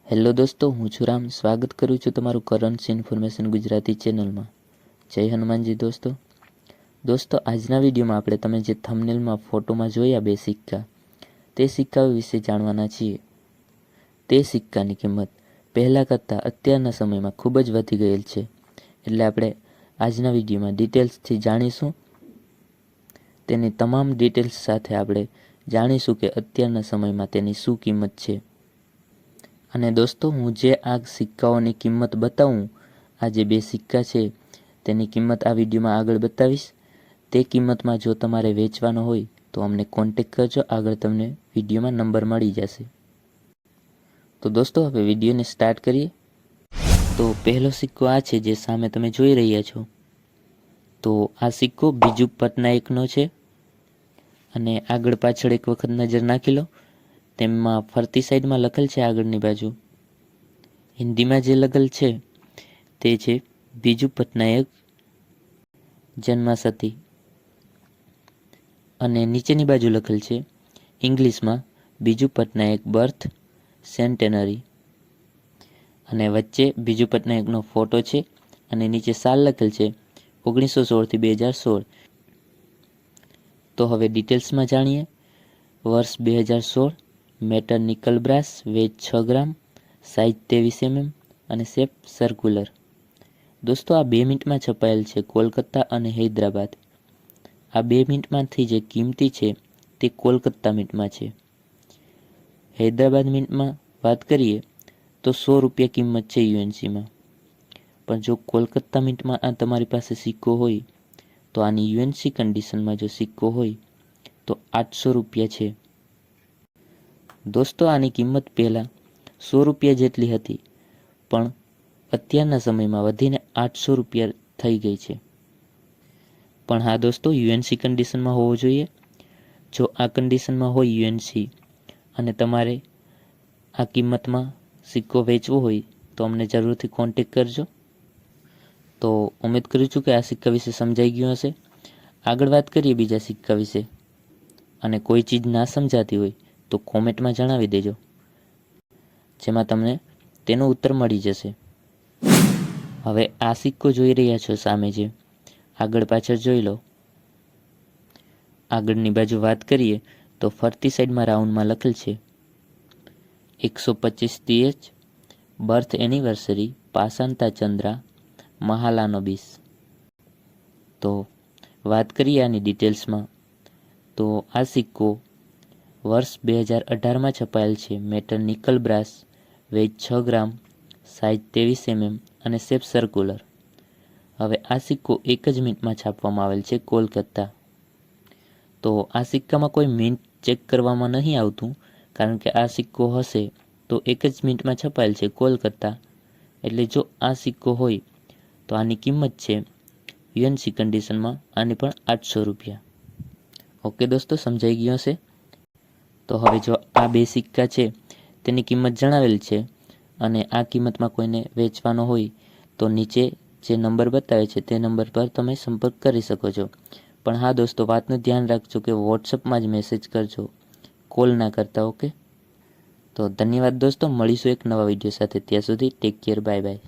Hello દોસ્તો, હું છું રામ. સ્વાગત કરું છું તમારું કરન્સી ઇન્ફોર્મેશન ગુજરાતી ચેનલમાં. જય હનુમાનજી દોસ્તો, આજના વિડીયોમાં આપણે તમે જે થંબનેલમાં ફોટોમાં જોયા બે સિક્કા, તે સિક્કાઓ વિશે જાણવાના છીએ. તે સિક્કાની કિંમત પહેલાં કરતાં અત્યારના સમયમાં ખૂબ જ વધી ગયેલ છે. એટલે આપણે આજના વિડીયોમાં ડિટેલ્સથી જાણીશું. તેની તમામ ડિટેલ્સ સાથે આપણે જાણીશું કે અત્યારના સમયમાં તેની શું કિંમત છે. અને દોસ્તો, હું જે આ સિક્કાઓની કિંમત બતાવું, આ જે બે સિક્કા છે તેની કિંમત આ વિડીયોમાં આગળ બતાવીશ. તે કિંમતમાં જો તમારે વેચવાનો હોય તો અમને કોન્ટેક કરજો. આગળ તમને વિડીયોમાં નંબર મળી જશે. તો દોસ્તો, હવે વિડીયોને સ્ટાર્ટ કરીએ. તો પહેલો સિક્કો આ છે જે સામે તમે જોઈ રહ્યા છો. તો આ સિક્કો બીજુ પટનાયકનો છે. અને આગળ પાછળ એક વખત નજર નાખી લો. તેમાં ફરતી સાઈડમાં લખેલ છે આગળની બાજુ, હિન્દીમાં જે લખેલ છે તે છે બીજુ પટનાયક જન્મશતી. અને નીચેની બાજુ લખેલ છે ઇંગ્લિશમાં બીજુ પટનાયક બર્થ સેન્ટેનરી. અને વચ્ચે બીજુ પટનાયકનો ફોટો છે અને નીચે સાલ લખેલ છે 1916 થી 2016. તો હવે ડિટેલ્સમાં જાણીએ. વર્ષ 2016, મેટલ નિકલ બ્રાસ, વેઇટ 6 ગ્રામ, સાઇઝ 23 mm અને શેપ સર્ક્યુલર. દોસ્તો, આ 2 મિનિટમાં છપાયેલ છે કોલકાતા અને હૈદરાબાદ. આ 2 મિનિટમાંથી જે કિંમતી છે તે કોલકાતા મિન્ટમાં છે. હૈદરાબાદ મિન્ટમાં વાત કરીએ તો 100 રૂપિયા કિંમત છે યુએનસીમાં. પણ જો કોલકાતા મિન્ટમાં આ તમારી પાસે સિક્કો હોય તો આની યુએનસી કન્ડિશનમાં જો સિક્કો હોય તો 800 રૂપિયા છે. દોસ્તો, આની કિંમત પહેલાં 100 રૂપિયા જેટલી હતી, પણ અત્યારના સમયમાં વધીને 800 રૂપિયા થઈ ગઈ છે. પણ હા દોસ્તો, યુએનસી કન્ડિશનમાં હોવો જોઈએ. જો આ કન્ડિશનમાં હોય યુએનસી અને તમારે આ કિંમતમાં સિક્કો વેચવો હોય તો અમને જરૂરથી કોન્ટેક કરજો. તો ઉમેદ કરું છું કે આ સિક્કા વિશે સમજાઈ ગયું હશે. આગળ વાત કરીએ બીજા સિક્કા વિશે. અને કોઈ ચીજ ના સમજાતી હોય તો કોમેન્ટમાં જણાવી દેજો, જેમાં તમને તેનો ઉત્તર મળી જશે. હવે આ સિક્કો જોઈ રહ્યા છો સામે, જે આગળ પાછળ જોઈ લો. આગળની બાજુ વાત કરીએ તો ફરતી સાઈડમાં રાઉન્ડમાં લખેલ છે 125 TH, બર્થ એનિવર્સરી પાસાંતા ચંદ્રા મહાલાનો બીસ. તો વાત કરીએ આની ડિટેલ્સમાં. તો આ સિક્કો વર્ષ 2018માં છપાયેલ છે. મેટલ નિકલ બ્રાસ, વેઇટ 6 ગ્રામ, સાઇઝ 23 mm અને શેપ સર્ક્યુલર. હવે આ સિક્કો એક જ મિનિટમાં છાપવામાં આવેલ છે કોલકાતા. તો આ સિક્કામાં કોઈ મિનિટ ચેક કરવામાં નહીં આવતું, કારણ કે આ સિક્કો હશે તો એક જ મિનિટમાં છપાયેલ છે કોલકાતા. એટલે જો આ સિક્કો હોય તો આની કિંમત છે યુએનસી કન્ડિશનમાં આની પણ 800 રૂપિયા. ઓકે દોસ્તો, સમજાઈ ગયું હશે. તો હવે જો આ બે સિક્કા છે તેની કિંમત જણાવેલ છે અને આ કિંમતમાં કોઈને વેચવાનો હોય તો નીચે જે નંબર બતાવે છે તે નંબર પર તમે સંપર્ક કરી શકો છો. પણ હા દોસ્તો, વાતનું ધ્યાન રાખજો કે વોટ્સઅપમાં જ મેસેજ કરજો, કોલ ના કરતા. ઓકે, તો ધન્યવાદ દોસ્તો. મળીશું એક નવા વિડીયો સાથે. ત્યાં સુધી ટેક કેર, બાય બાય.